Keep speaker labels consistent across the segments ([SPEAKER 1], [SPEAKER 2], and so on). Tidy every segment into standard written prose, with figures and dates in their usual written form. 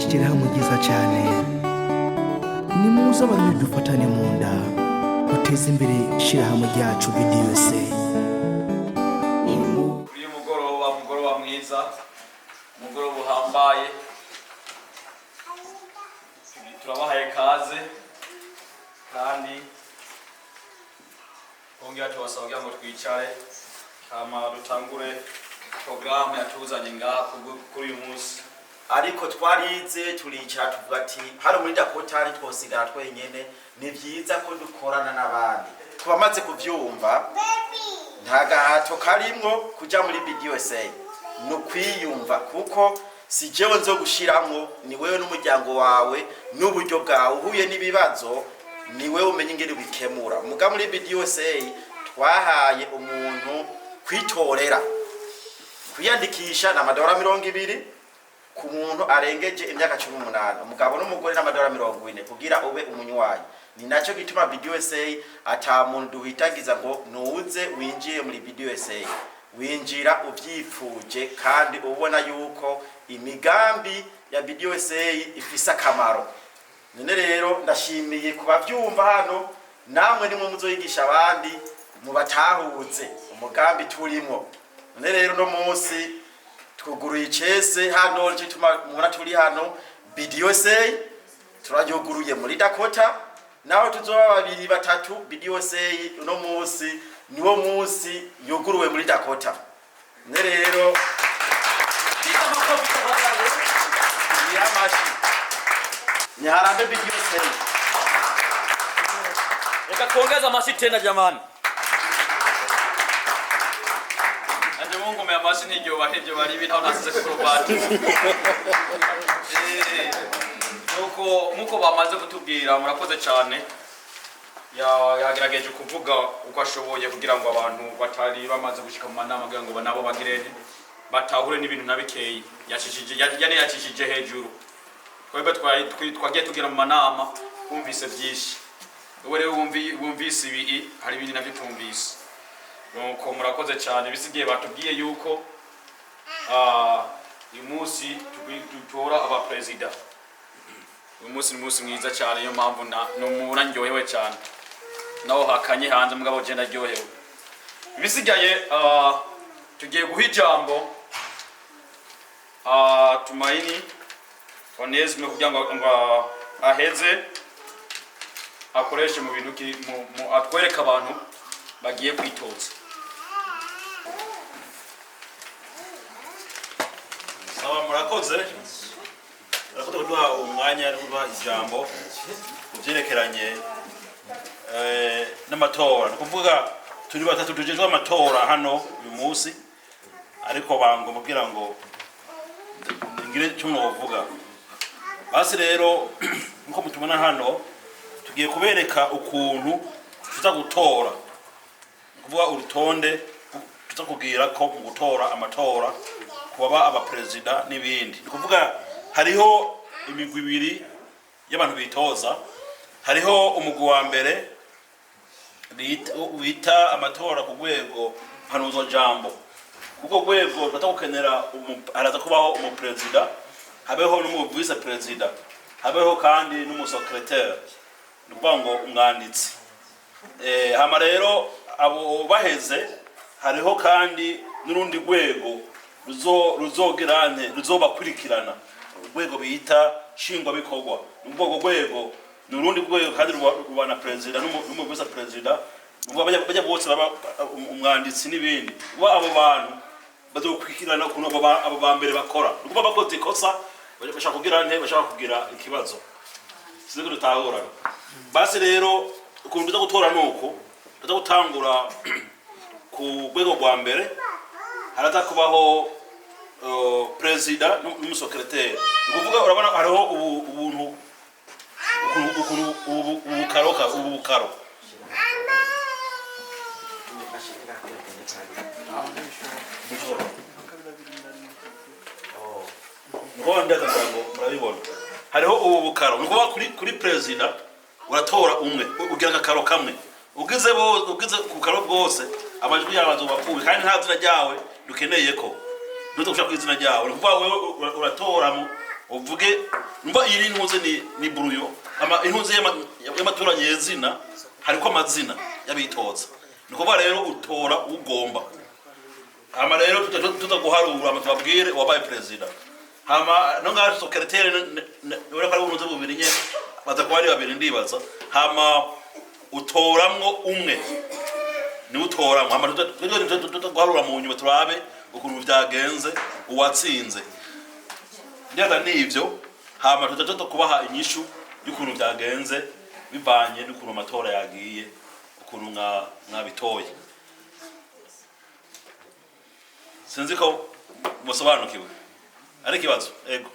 [SPEAKER 1] ishyirahamwe ryiza cyane nimuze abantu dufatane mu nda guteza imbere ishyirahamwe ryacu BDUSA.
[SPEAKER 2] uyu mugoroba mwiza, umugoroba uhambaye, turabahaye kaze kandi ongera tubasaba kugira ngo twicare hama dutangure programu yatuzanye ngaha kuri uyu munsi.
[SPEAKER 3] Ariko twarize turicara tuvuga ati hari muri Dakota ari twosigara twenyene, ni byiza ko dukorana n'abandi. Twamaze kuvyumva nta gahato karimwo kuja muri BDUSA, no kwiyumva kuko si jewe nzo gushiramwo, ni wewe n'umuryango wawe n'uburyo bwawe. Uhuye n'ibibazo ni wewe umenye ingene bikemura. Muga muri BDUSA twahaye umuntu kwitorera, kwiyandikisha na $20 ku muntu arengeje imyaka 18, umugabo n'umugore n'amadolari 40 kugira ube umunywanyi. Ni naco gituma BDUSA ata muntu duhitagiza ngo nuze winjiye muri BDUSA, winjira uvyifuje kandi ubona yuko imigambi ya BDUSA ifisa akamaro. None rero ndashimiye kubavyumva hano, namwe nimwe muzoyigisha abandi mubatahuze umugambi turimo. None rero no munsi tuguruye icese hano gituma mubona turi hano BDUSA turayoguruye muri Dakota, naho tuzoba babiri batatu. BDUSA no munsi niwo munsi yoguruwe muri Dakota. Ne rero yamashi nyaharambe BDUSA.
[SPEAKER 2] Reka tuongeze amashi tena jamani. Anje Mungu meamashi nijyo bahevye bari bintu nasize kurubati. Muko bamaze kutubwira murakoze cyane. Yagerageje kuvuga uko ashoboye kugira ngo abantu batari bamaze gushika mu manama kugira ngo nabo bagire batahure n'ibintu nabikeyi. Yacishije hejuru. Twebwe twagiye tugira mu manama kumvise byinshi. Ubu rero wumvise ibi hari ibindi navyo tumvise. Nuko murakoze cyane. Bisigiye batubwiye yuko uyu munsi tutora aba president. Uyu munsi ni munsi mwiza cyane, yo mpamvu numura ndyohewe cyane. Naho hakanye hanze mugabo je ndaryohewe. Bisigaye tugiye guha ijambo Tumaini Onesme kugira ngo aheze akoreshe mu bintu atwereka abantu bagiye kwitoza.
[SPEAKER 4] Sawa, murakoze kuduha umwanya no kuduha ijambo kuvyerekeranye n'amatora. Kuvuga turi batatu tujejwe amatora hano uyu munsi, ariko bango mubwira ngo ngire cyo novuga. Basi rero nko mutumana hano tugiye kubereka ukuntu tuza gutora, kuvuga urutonde tuza kugira ko mu gutora amatora kuba aba president n'ibindi. Kuvuga hariho imigwi ibiri y'abantu bitoza. Hariho umugwi wa mbere bita amatora ku rwego mpanuzo jambo. Kuko rwego batagukenera araza kubaho umupresident, habeho n'umuvice president, habeho kandi n'umusekretary, nukuvuga ngo umwanditsi. Hama rero abo baheze hariho kandi n'urundi rwego ruzobakurikirana, urwego bita shingwa bikorwa. Ubwo rwego n'urundi rwego kandi rubana president n'umuvice president, bajya bose baba umwanditsi n'ibindi. Uba abo bantu bazokurikirana kuno abo bambere bakora, nukuba bakoze ikosa bashaka kugira bashaka kugira ikibazo sizo dutahura. Basi rero ukuntu biza gutora nuko biza gutangura ku rwego rwa mbere. Haraza kubaho president n'umusekretary. Ukuvuga urabona hariho ubuntu ubukaro. Murabibona hariho ubukaro. Nukuba kuri president uratora umwe ugira akakaro kamwe, ugize ku karo bwose amajwi yabazo bapfuye kandi nta zina ryawe dukeneye ko ntuzo gushaka izina ryawe. Nukuba wewe uratora uvuge mba iri ntuze ni bruyo ama intuze y'amatora nyezina hariko amazina y'abitoza niko ba rero utora ugomba ama rero tutaguharura amatubabwire wabaye president hama nonga secretary uri kari unuze bubiri nye batakwari babiri ndibaza hama utoramwo umwe ni utoramwo hama tutaguharura mu nyuma turabe ukuntu byagenze uwatsinze ndaga nivyo hama kubaha inyishu y'ukuntu byagenze bivanye n'ukuntu amatora yagiye ukuntu mwabitoye sinzi ko musobanukiwe ari kibazo ego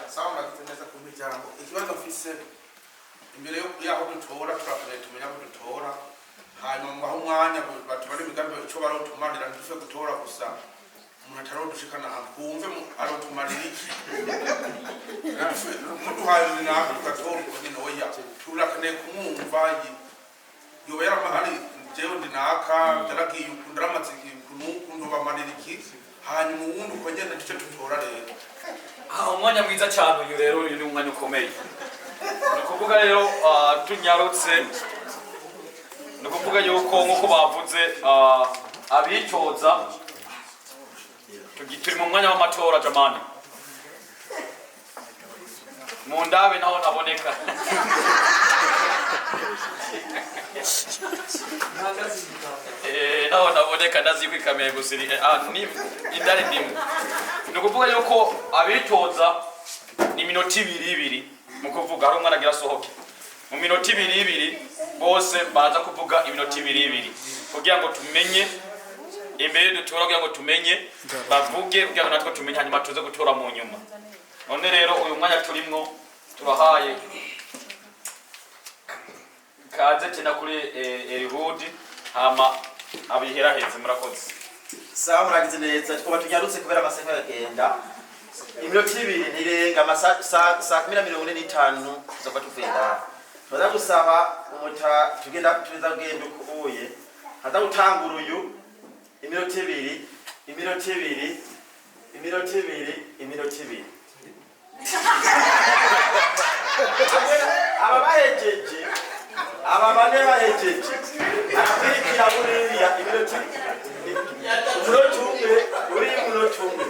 [SPEAKER 5] sawa murakoze neza ku miryango ikibazo mfise imbere y'aho dutora turakeneye tumenya aho dutora hanyuma aho umwanya batubare imigambi ico barotumarira ntidufe gutora gusa umuntu atarodushikana ahantu twumve arotumarira iki muduhaye runaka tugatora uko nyene oya turakeneye kumwumva yoba yaramahari jewe ndinaka yaragiye ukundira amatsiki ukuntu bamarira iki hanyuma uwundi uko nyene duce dutora rero
[SPEAKER 2] umwanya mwiza cyane uyu rero uyu ni umwanya ukomeye ni ukuvuga rero tunyarutse ni ukuvuga yuko nk'uko bavuze abitoza turi mu mwanya w'amatora jamani mu ndabe naho naboneka naho naboneka ndazi kwikameye gusiri indari ndimo ni ukuvuga yuko abitoza ni minota ibiri mu kuvuga hari umwana agira asohoke mu minota ibiri bose baza kuvuga iminota ibiri kugira ngo tumenye imbere dutora kugira ngo tumenye bavuge kugira ngo natwe tumenye hanyuma tuze gutora mu nyuma none rero uyu mwanya turimwo turahaye kaze tena kuri Elihud hama abiheraheze murakoze
[SPEAKER 3] sawa muragize neza twaba tunyarutse kubera amasaha yagenda iminota ibiri nirenga saa 10:45 tuzoba tuvenda tuza gusaba umuta tugenda genda ukuye hata gutangura uyu iminota ibiri aba bahejeje aba bane bahejeje akwirikira buriya iminota umunota umwe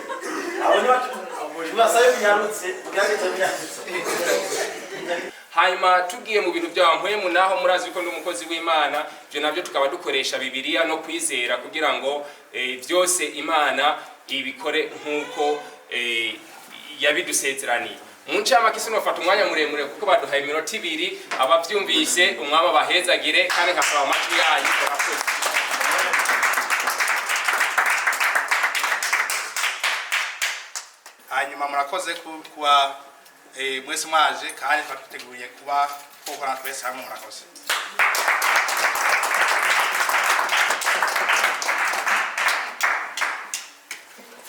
[SPEAKER 3] abo ni basaye kunyarutse kugerageza kunyarutse
[SPEAKER 6] hanyuma tugiye mu bintu by'abampwemu naho murazi ko n'umukozi w'Imana byo navyo tukaba dukoresha Bibiliya no kwizera kugira ngo byose Imana ibikore nkuko yabidusezeraniye Munchama kisino fata umwanya muremure kuko baduhaye iminota 2 abavyumvise umwaba bahezagire kandi nkasaba amajwi yanyu murakoze
[SPEAKER 5] hanyuma murakoze kuba mwese mwaje kandi twiteguye kuba gukora twese hamwe murakoze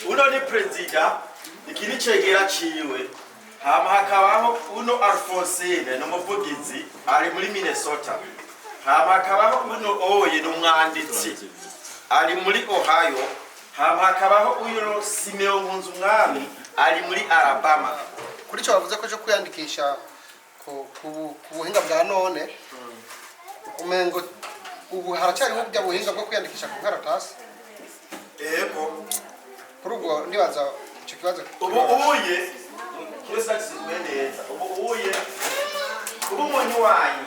[SPEAKER 3] uno ni president ikini cegera ciwe hama hakabaho uno Alphonsine n'umuvugizi ari muri Minnesota hama hakabaho uno Oye n'umwanditsi ari muri Ohio hama hakabaho uno Simeon Nkunzumwami ari muri Alabama
[SPEAKER 7] kuri cyo bavuze ko cyo kwiyandikisha ku buhinga bwa none umengo ubu haracyari ubwo buhinga bwo kwiyandikisha ku karatasi
[SPEAKER 3] ego
[SPEAKER 7] kuri ubwo ndibaza icyo kibazo
[SPEAKER 3] ubuye kiresa neza ubuye ubu umuntu wanyu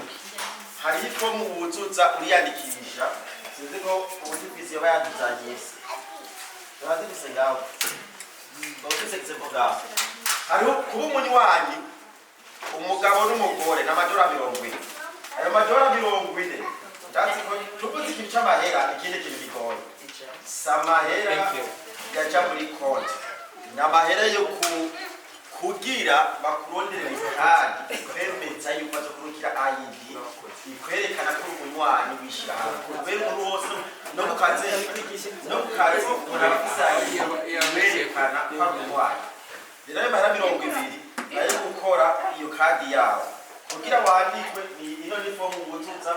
[SPEAKER 3] hari iko mu buzuza uriyandikisha sinzi ko ubutwizi yaba yaduzanye bazi gusengaho bawutsetse boga hariho kuba umuntu wanyu umugabo n'umugore n'amadora 40 ayo madora 40 ndazi ko tuvuze ikintu cy'amahera ikindi kintu gikoye samahera gacha muri konti n'amahera yo kugira bakurondera kandi kwemeza yuko azokurukira ID ikwerekana ko umunywanyi wishira kubera umuntu wose no kukaze murabisaye yerekana ko umunywanyi rero amahera 20 ayo gukora iyo kadi yawe kugira wandikwe ino ni form ubutuza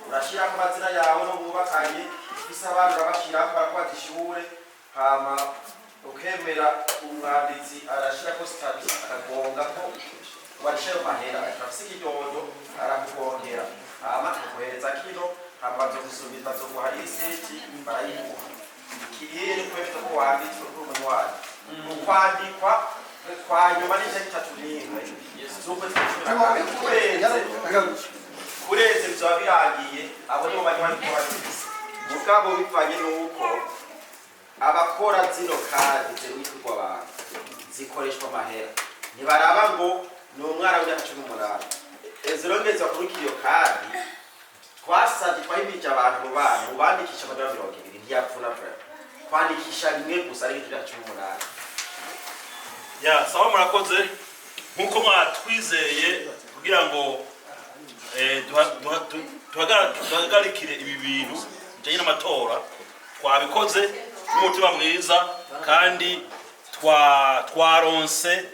[SPEAKER 3] urashira ku mazina yawe no bubakanye bisa abantu urabashira ko bakwatishure hama ukemera umwanditsi arashirako stati akagonga ko warishayo mahera afise ikidodo arakugongera hama akaguhereza kilo hama bazogusubiza bazoguha iseti barayiguha ikiriye ni kwemeza ko wanditswe kuri umunywanyi ukwandikwa kwa nyuma n'icyo gitatu n'imwe z'uko kureze bizaba birangiye abo nibo banywanyi ko babifise mugabo bivanye n'uko abakora zino kadi zirwitwa abantu zikoreshwa amahera ntibaraba ngo ni umwana w'imyaka 18 zirongeza kuri iyo kadi twasabye twahimije abantu mu bana mubandikisha amajana 200 ntiyapfuna vrema kwandikisha rimwe gusa ari imyaka 18
[SPEAKER 4] ya sawa murakoze nkuko mwatwizeye kugira ngo tuhagarikire ibi bintu bijanye n'amatora twabikoze n'umutima mwiza kandi twaronse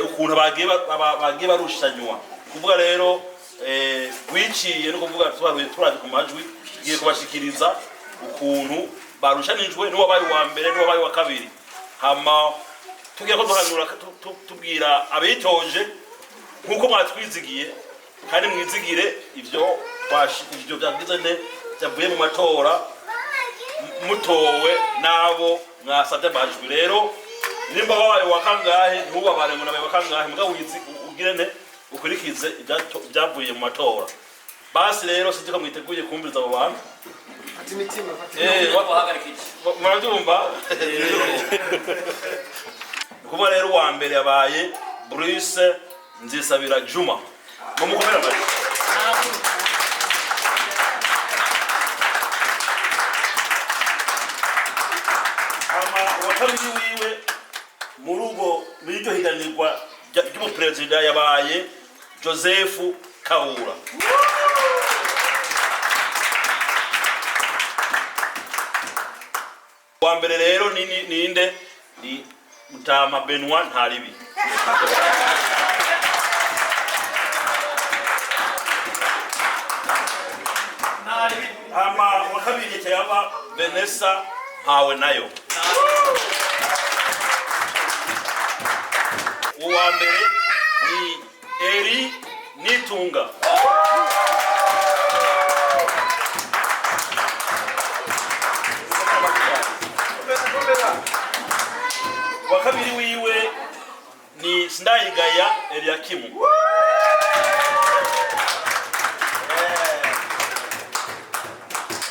[SPEAKER 4] ukuntu bagiye barushanywa kuvuga rero wiciye no kuvuga turaje ku majwi giye kubashikiriza ukuntu barushanijwe n'uwabaye wa mbere n'uwabaye wa kabiri hama tugiye ko duhanura tubwira abitoje nkuko mwatwizigiye kandi mwizigire ivyo byagize ne byavuye mu matora mutowe nabo mwasabye amajwi rero nimba wabaye wakangahe ntubabare ngo nabaye wakangahe mugabo ugire ne ukurikize ibyavuye mu matora basi rero sinzi ko mwiteguye kumviriza abo bantu
[SPEAKER 7] ati mitima
[SPEAKER 4] murabyumva kuba rero uwa mbere yabaye Bruce Nzisabira Juma mumukomera bari ama wakabiri wiwe mu rugo biryo higanirwa ry'umuperezida yabaye Joseph Kabura wa mbere rero ninde ni Mutama Benoit Ntaribi ama wakabiri cyaba Vanessa Hawe nayo uwa mbere ni Eri Nitunga wakabiri wiwe ni Sindayigaya Eliakimu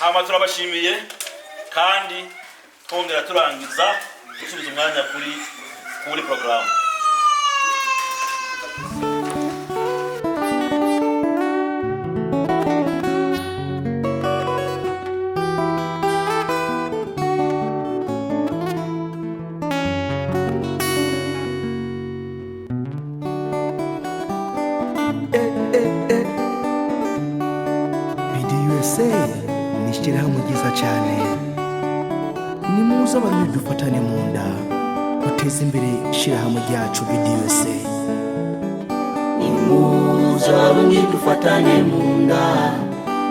[SPEAKER 4] hama turabashimiye kandi twongera turangiza gusubiza umwanya kuri programu
[SPEAKER 1] ni ishyirahamwe ryiza cyane nimuze abantu dufatane mu nda duteze imbere ishyirahamwe ryacu BDUSA
[SPEAKER 8] nimuze abantu dufatane mu nda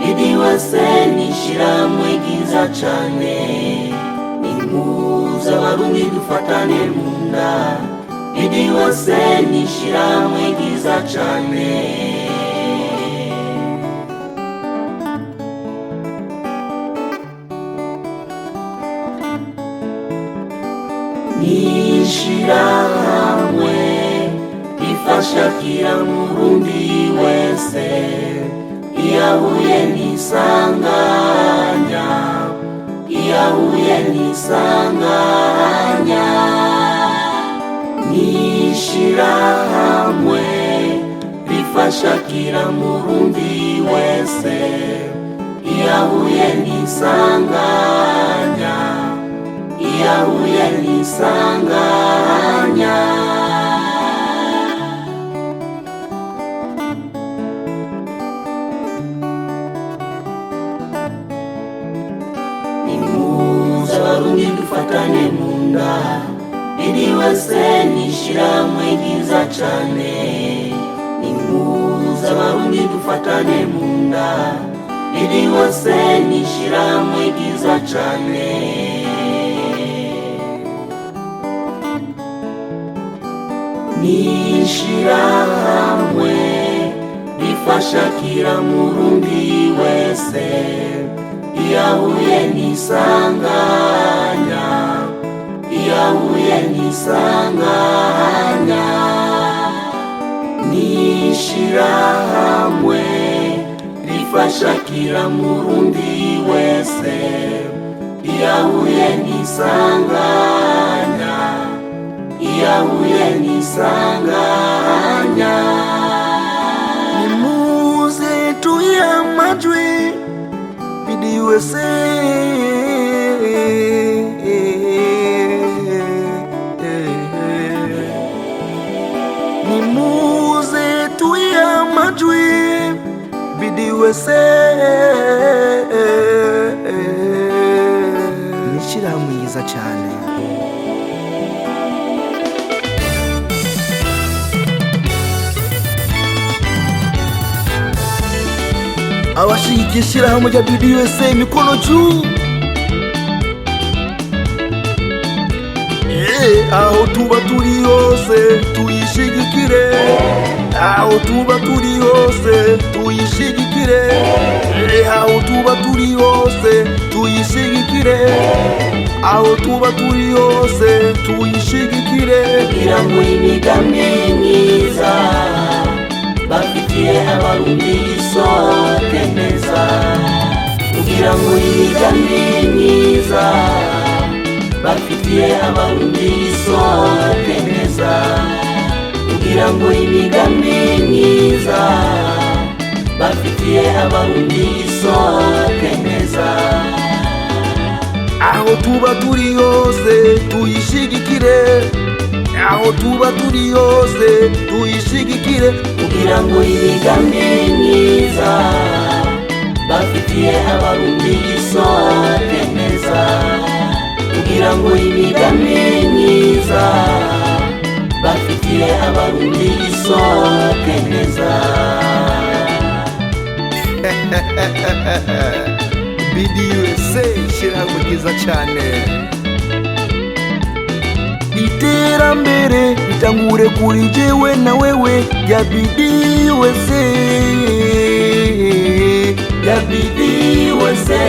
[SPEAKER 8] BDUSA ni ishyirahamwe ryiza cyane nimuze abantu dufatane mu nda BDUSA ni ishyirahamwe ryiza cyane Ishirahamwe rifasha kila Murundi wese iyahuye n'isanganya Ishirahamwe rifasha kila Murundi wese iyahuye n'isanganya nimuze abarundi dufatane mu nda BDUSA ni ishyirahamwe ryiza cyane nimuze abarundi dufatane mu nda BDUSA ni ishyirahamwe ryiza cyane n'ishirahamwe rifasha kila murundi wese iyahuye n'isanganya, iyahuye n'isanganya. N'ishirahamwe rifasha kila murundi wese iyahuye n'isanganya, iyahuye n'isanganya.
[SPEAKER 1] Nimuze tuye amajwi BDUSA, nimuze tuye amajwi BDUSA. N'ishirahamwe ryiza cyane. Abashigikiye ishirahamwe rya BDUSA imikono juu. Aho tuba turi hose tuyishigikire, aho tuba turi hose tuyishigikire, aho tuba turi hose tuyishigikire, aho tuba turi hose tuyishigikire.
[SPEAKER 8] Kugira ngo imigambi myiza bafitiye abarundi isohoke neza, kugira ngo imigambi myiza bafitiye abarundi isohoke neza, kugira ngo imigambi myiza bafitiye abarundi isohoke neza.
[SPEAKER 1] Aho tuba turi hose tuyishigikire, aho tuba turi hose tuyishigikire,
[SPEAKER 8] kugira ngo imigambi myiza bafitiye abarundi isohoke neza, kugira ngo imigambi myiza bafitiye abarundi isohoke neza.
[SPEAKER 1] BDUSA ishirahamwe ryiza cyane. Iterambere ritangure kuri jewe na wewe ya BDUSA,
[SPEAKER 8] ya BDUSA.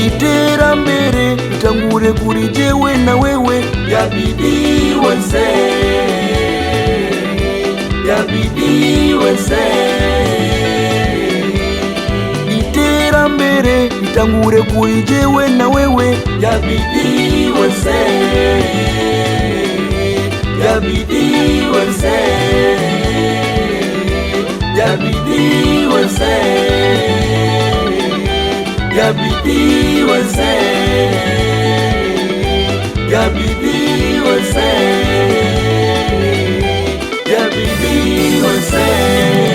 [SPEAKER 1] Iterambere ritangure kuri jewe na wewe
[SPEAKER 8] ya BDUSA, ya BDUSA.
[SPEAKER 1] Iterambere ritangure kuri jewe na wewe
[SPEAKER 8] ya BDUSA, ya BDUSA, ya BDUSA, ya BDUSA, ya BDUSA, ya BDUSA.